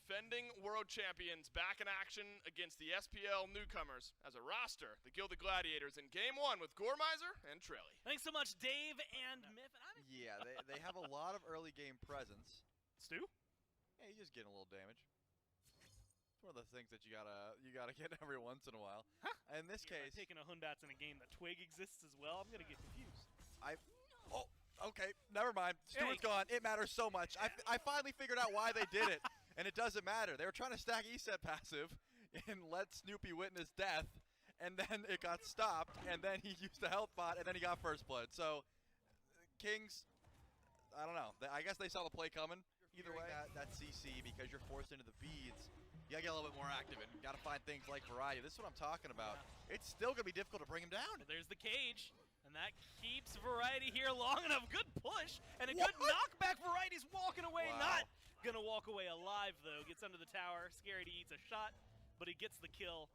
defending world champions back in action against the SPL newcomers as a roster, the Gilded Gladiators in Game 1 with Gormizer and Trelly. Thanks so much, Dave and Myth. Yeah, they have a lot of early game presence. Stu? Yeah, you're just getting a little damage. It's one of the things that you gotta get every once in a while. Huh? In this case, taking a Hunbats in a game that Twig exists as well. I'm gonna get confused. Oh, okay, never mind. Stuart's gone. It matters so much. I finally figured out why they did it, and it doesn't matter. They were trying to stack ESET passive and let Snoopy witness death, and then it got stopped, and then he used the health bot, and then he got first blood. So, Kings, I don't know. I guess they saw the play coming. Either way, that CC, because you're forced into the beads, you gotta get a little bit more active and gotta find things like variety. This is what I'm talking about. It's still gonna be difficult to bring him down. Well, there's the cage, and that keeps Variety here long enough. Good push and a good knockback. Variety's walking away, not gonna walk away alive though. Gets under the tower. Scaredy eats a shot, but he gets the kill.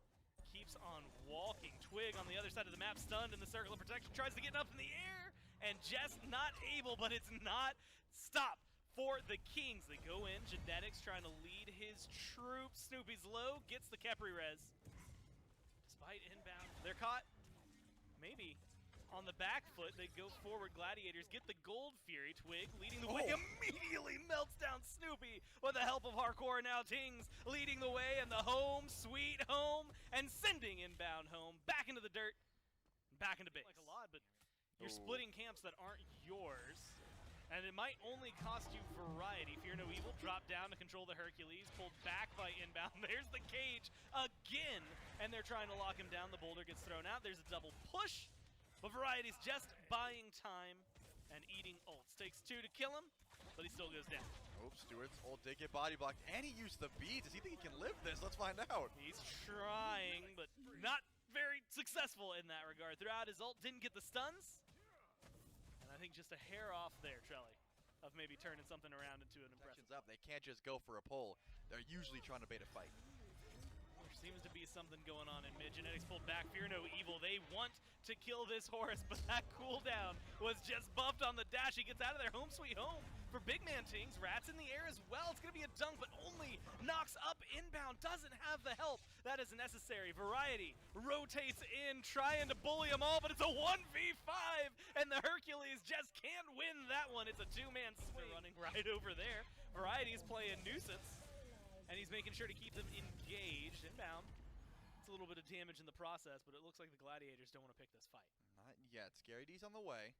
Keeps on walking. Twig on the other side of the map, stunned in the circle of protection, tries to get up in the air, and just not able, but it's not. Stop for the Kings. They go in. Genetics trying to lead his troops. Snoopy's low, gets the Kepri res. Despite inbound, they're caught. Maybe on the back foot, they go forward. Gladiators get the Gold Fury. Twig leading the way, immediately melts down Snoopy with the help of Hardcore. Now Tings leading the way, and the home, sweet home, and sending inbound home back into the dirt, back into base. Like a lot, but you're splitting camps that aren't yours. And it might only cost you variety. Fear No Evil dropped down to control the Hercules, pulled back by inbound. There's the cage again, and they're trying to lock him down. The boulder gets thrown out. There's a double push, but Variety's just buying time and eating ults. Takes 2 to kill him, but he still goes down. Oops, Stewart's ult did get body blocked, and he used the beads. Does he think he can live this? Let's find out. He's trying, but not very successful in that regard. Throughout his ult, didn't get the stuns. I think just a hair off there, Trelly, of maybe turning something around into an impressive. Up. They can't just go for a pull. They're usually trying to bait a fight. There seems to be something going on in mid. Genetics pulled back. Fear No Evil. They want to kill this Horus, but that cooldown was just buffed on the dash. He gets out of there. Home sweet home for big man Tings. Rats in the air as well. It's going to be a dunk, but only knocks up inbound. Doesn't have the help that is necessary. Variety rotates in, trying to bully them all, but it's a 1v5, and the Hercules just can't win that one. It's a two-man swing. Running right over there. Variety's playing nuisance, and he's making sure to keep them engaged. Inbound. It's a little bit of damage in the process, but it looks like the Gladiators don't want to pick this fight. Not yet. Scary D's on the way.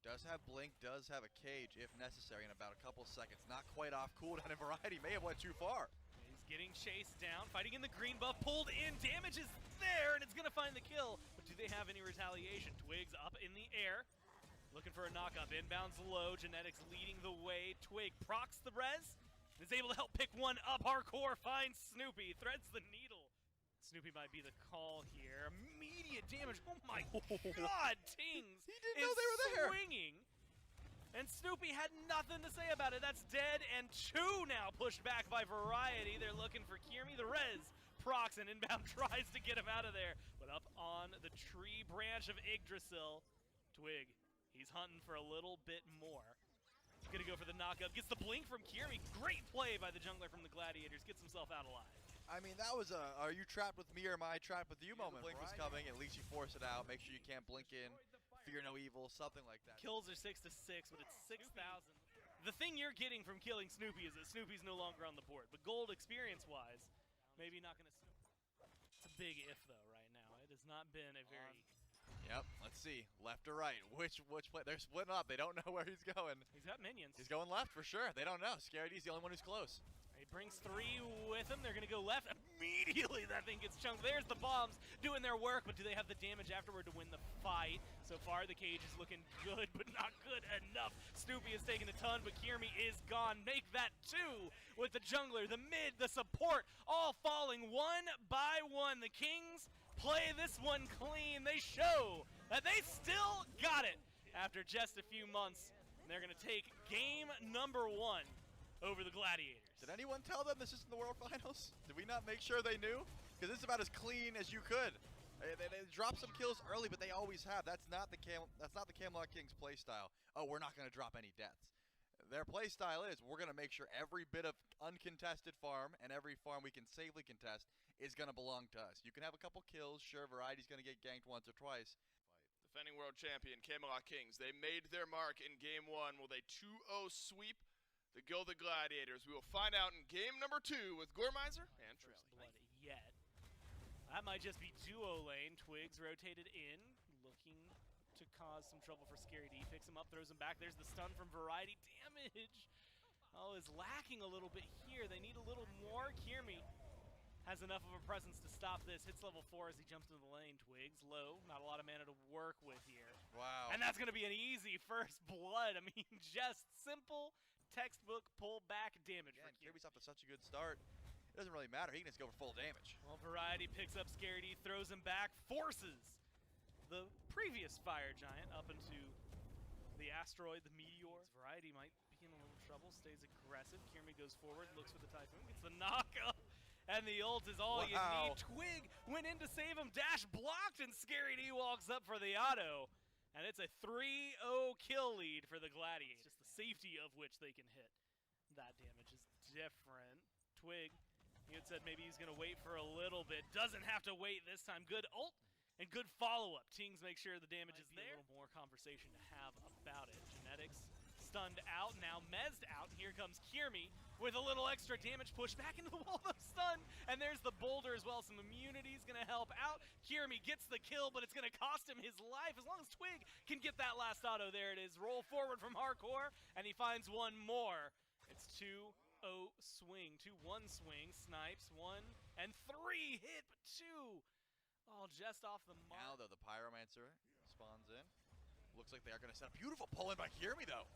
Does have Blink, does have a cage if necessary in about a couple seconds. Not quite off cooldown, and Variety may have went too far. He's getting chased down, fighting in the green buff, pulled in. Damage is there, and it's going to find the kill. But do they have any retaliation? Twig's up in the air, looking for a knock-up. Inbound's low. Genetics leading the way. Twig procs the res. Is able to help pick one up. Hardcore finds Snoopy, threads the needle. Snoopy might be the call here. Immediate damage. Oh my god, Tings he didn't know they were there. Swinging. And Snoopy had nothing to say about it. That's dead, and 2 now pushed back by Variety. They're looking for Kiermi. The res procs, and inbound tries to get him out of there. But up on the tree branch of Yggdrasil, Twig, he's hunting for a little bit more. He's gonna go for the knockup. Gets the blink from Kiermi. Great play by the jungler from the Gladiators. Gets himself out alive. I mean, that was a are you trapped with me or am I trapped with you moment. Blink was coming. At least you force it out. Make sure you can't blink in. Fear No Evil. Something like that. Kills are 6-6, but it's 6,000. The thing you're getting from killing Snoopy is that Snoopy's no longer on the board. But gold experience-wise, maybe not gonna. It's a big if though right now. It has not been a very. Yep, let's see. Left or right? Which play? They're splitting up. They don't know where he's going. He's got minions. He's going left for sure. They don't know. Scary D's the only one who's close. He brings 3 with him. They're going to go left. Immediately that thing gets chunked. There's the bombs doing their work, but do they have the damage afterward to win the fight? So far the cage is looking good, but not good enough. Snoopy has taken a ton, but Kiermi is gone. Make that 2 with the jungler, the mid, the support, all falling one by one. The Kings play this one clean. They show that they still got it after just a few months. And they're going to take game number 1 over the Gladiators. Did anyone tell them this isn't the World Finals? Did we not make sure they knew? Because this is about as clean as you could. They dropped some kills early, but they always have. That's not the Camelot Kings play style. Oh, we're not going to drop any deaths. their play style is we're going to make sure every bit of uncontested farm and every farm we can safely contest is going to belong to us. You can have a couple kills. Sure, Variety's going to get ganked once or twice. Defending world champion Camelot Kings. They made their mark in game 1. Will they 2-0 sweep the Gilded Gladiators? We will find out in game number 2 with Gormizer and Trelly. Blood yet. That might just be duo lane. Twigs rotated in, looking to cause some trouble for Scary D. Picks him up, throws him back. There's the stun from Variety. Damage. Oh, is lacking a little bit here. They need a little more. Kiermi has enough of a presence to stop this. Hits level 4 as he jumps into the lane. Twigs low. Not a lot of mana to work with here. Wow. And that's going to be an easy first blood. I mean, just simple textbook pull back damage. Again, Kirby's off to such a good start. It doesn't really matter. He can just go for full damage. Well, Variety picks up Scary D, throws him back, forces the previous Fire Giant up into the asteroid, the meteor. Variety might be in a little trouble, stays aggressive. Kiermi goes forward, looks for the Typhoon, gets the knock-up. And the ult is all you need. Twig went in to save him, dash blocked, and Scary D walks up for the auto. And it's a 3-0 kill lead for the Gladiators. Just the safety of which they can hit. That damage is different. Twig, you had said maybe he's going to wait for a little bit. Doesn't have to wait this time. Good ult and good follow-up. Tings make sure the damage is there. A little more conversation to have about it. Genetics stunned out, now mezzed out. Here comes Kiermi with a little extra damage push back into the wall of stun. And there's the boulder as well. Some immunity is going to help out. Kiermi gets the kill, but it's going to cost him his life. As long as Twig can get that last auto, there it is. Roll forward from Hardcore, and he finds one more. It's 2-0 swing, 2-1 swing. Snipes, 1 and 3 hit, but 2 all just off the mark. Now, though, the Pyromancer spawns in. Looks like they are going to set a beautiful pull-in by Kiermi, though.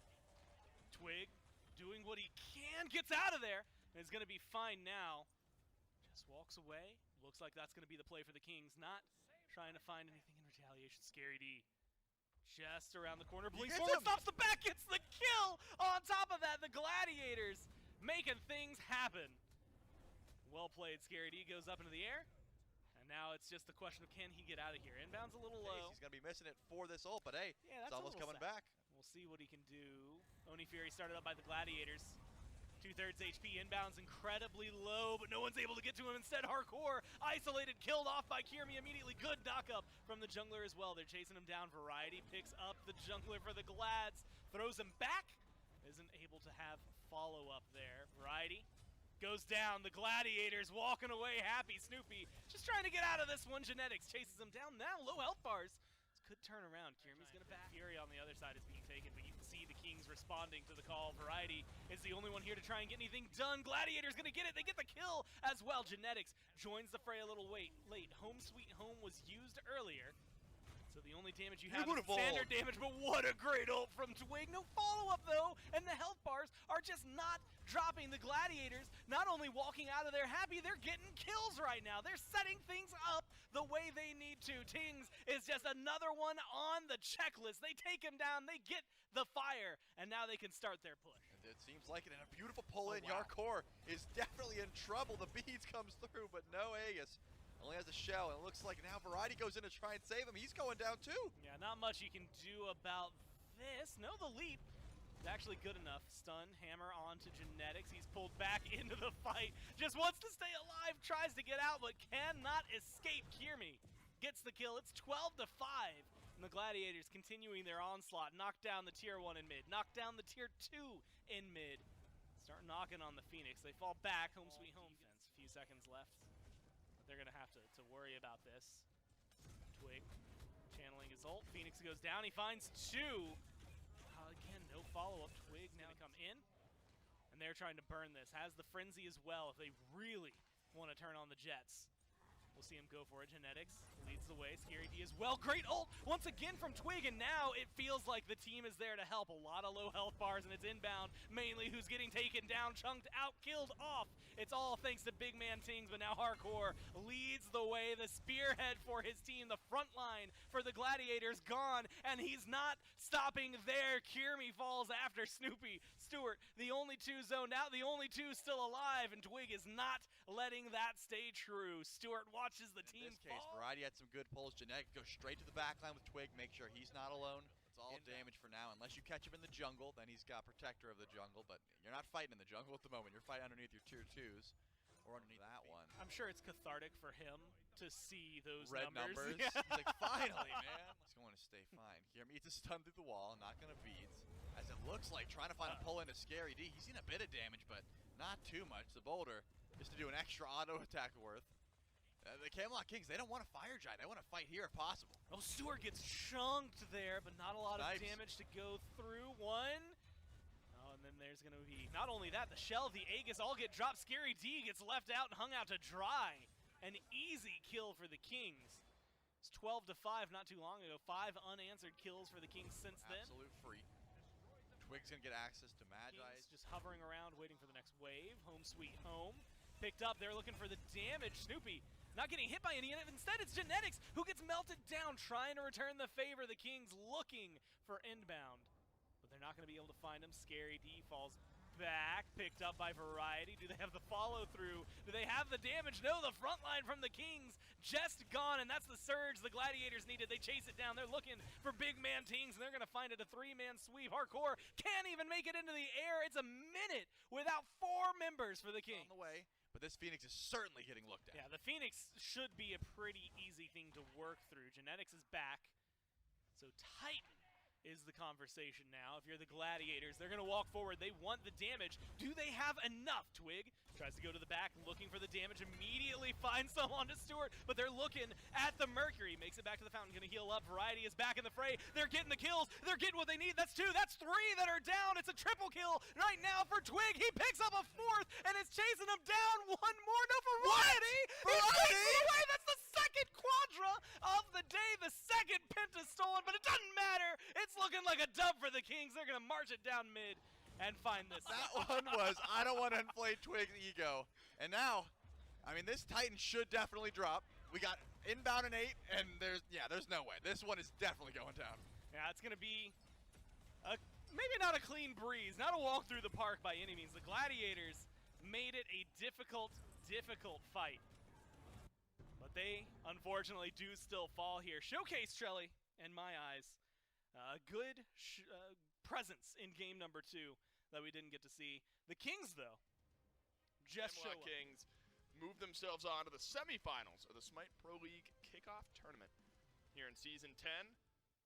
Twig doing what he can, gets out of there, and is going to be fine now. Just walks away. Looks like that's going to be the play for the Kings. Not trying to find anything in retaliation. Scary D just around the corner. Blinks forward, stops the back, gets the kill. On top of that, the Gladiators making things happen. Well played, Scary D goes up into the air. And now it's just the question of can he get out of here. Inbound's a little low. He's going to be missing it for this ult, but hey, yeah, it's almost coming back. We'll see what he can do. Oni Fury started up by the Gladiators. 2/3 HP, inbounds incredibly low, but no one's able to get to him. Instead, Hardcore, isolated, killed off by Kiermi immediately. Good knock-up from the jungler as well. They're chasing him down. Variety picks up the jungler for the Glads, throws him back. Isn't able to have follow-up there. Variety goes down. The Gladiators walking away happy. Snoopy just trying to get out of this one. Genetics chases him down. Now low health bars. Could turn around. Kiermi's going to back. Fury on the other side is being taken, but you can see the Kings responding to the call. Variety is the only one here to try and get anything done. Gladiators going to get it. They get the kill as well. Genetics joins the fray a little late. Home Sweet Home was used earlier. So the only damage you have is standard damage, but what a great ult from Twig. No follow-up, though, and the health bars are just not dropping. The Gladiators not only walking out of there happy, they're getting kills right now. They're setting things up the way they need to. Tings is just another one on the checklist. They take him down, they get the fire, and now they can start their push. It seems like it, and a beautiful pull-in. Yarkor is definitely in trouble. The beads comes through, but no Aegis. Only has a shell, and it looks like now Variety goes in to try and save him. He's going down too. Yeah, not much you can do about this. No, the leap is actually good enough. Stun, hammer onto Genetics. He's pulled back into the fight. Just wants to stay alive, tries to get out, but cannot escape. Kiermi gets the kill. It's 12-5. And the Gladiators continuing their onslaught. Knock down the tier 1 in mid. Knock down the tier 2 in mid. Start knocking on the Phoenix. They fall back. Home sweet home defense. A few seconds left. They're going to have to worry about this. Twig channeling his ult. Phoenix goes down. He finds 2. Again, no follow-up. Twig now come in. And they're trying to burn this. Has the frenzy as well if they really want to turn on the Jets. We'll see him go for it. Genetics leads the way. Scary D as well. Great ult once again from Twig, and now it feels like the team is there to help. A lot of low health bars, and it's inbound. Mainly who's getting taken down, chunked out, killed off. It's all thanks to big man Tings, but now Hardcore leads the way. The spearhead for his team, the front line for the Gladiators gone, and he's not stopping there. Kiermi falls after Snoopy. Stewart, the only 2 zoned out, the only 2 still alive, and Twig is not letting that stay true. Stewart watches the team fall. In this case, Variety had some good pulls. Genetics goes straight to the backline with Twig, make sure he's not alone. It's all damage for now. Unless you catch him in the jungle, then he's got Protector of the jungle, but you're not fighting in the jungle at the moment. You're fighting underneath your tier 2s or underneath that one. I'm sure it's cathartic for him to see those Red numbers. Yeah. He's like, finally, man. He's going to stay fine. Here meets a stun through the wall, not going to beads. As it looks like, trying to find a pull into Scary D. He's seen a bit of damage, but not too much. The boulder just to do an extra auto attack worth. The Camelot Kings, they don't want to fire giant. They want to fight here if possible. Oh, Stewart gets chunked there, but not a lot of damage to go through. One. Oh, and then there's going to be, not only that, the Shell, the Aegis all get dropped. Scary D gets left out and hung out to dry. An easy kill for the Kings. It's 12-5 not too long ago. 5 unanswered kills for the Kings since then. Absolute free. Twig's going to get access to Magi's. Just hovering around, waiting for the next wave. Home sweet home. Picked up. They're looking for the damage. Snoopy not getting hit by any of it. Instead, it's Genetics who gets melted down, trying to return the favor. The Kings looking for inbound, but they're not going to be able to find him. Scary D falls back, picked up by Variety. Do they have the follow-through? Do they have the damage? No, the front line from the Kings just gone, and that's the surge the Gladiators needed. They chase it down. They're looking for big man teams, and they're going to find it a 3-man sweep. Hardcore can't even make it into the air. It's a minute without 4 members for the Kings. On the way. But this Phoenix is certainly getting looked at. Yeah, the Phoenix should be a pretty easy thing to work through. Genetics is back. So Titan is the conversation now. If you're the Gladiators, they're going to walk forward. They want the damage. Do they have enough? Twig tries to go to the back, looking for the damage. Immediately finds some onto Stewart, but they're looking at the Mercury. Makes it back to the fountain, going to heal up. Variety is back in the fray. They're getting the kills. They're getting what they need. That's 2. That's 3 that are down. It's a triple kill right now for Twig. He picks up a 4th, and it's chasing him down. 1 more. No, Variety! He takes it away. That's the second quadra of the day. The second penta stolen, but it doesn't matter. It's looking like a dub for the Kings. They're going to march it down mid and find this. That one was, I don't want to inflate Twig's ego. And now, I mean, this Titan should definitely drop. We got inbound and 8, and there's no way. This one is definitely going down. Yeah, it's going to be maybe not a clean breeze, not a walk through the park by any means. The Gladiators made it a difficult fight. But they, unfortunately, do still fall here. Showcase, Trelly, in my eyes, a good presence in game number 2 that we didn't get to see. The Kings, though, just show up. Kings move themselves on to the semifinals of the Smite Pro League Kickoff Tournament here in Season 10.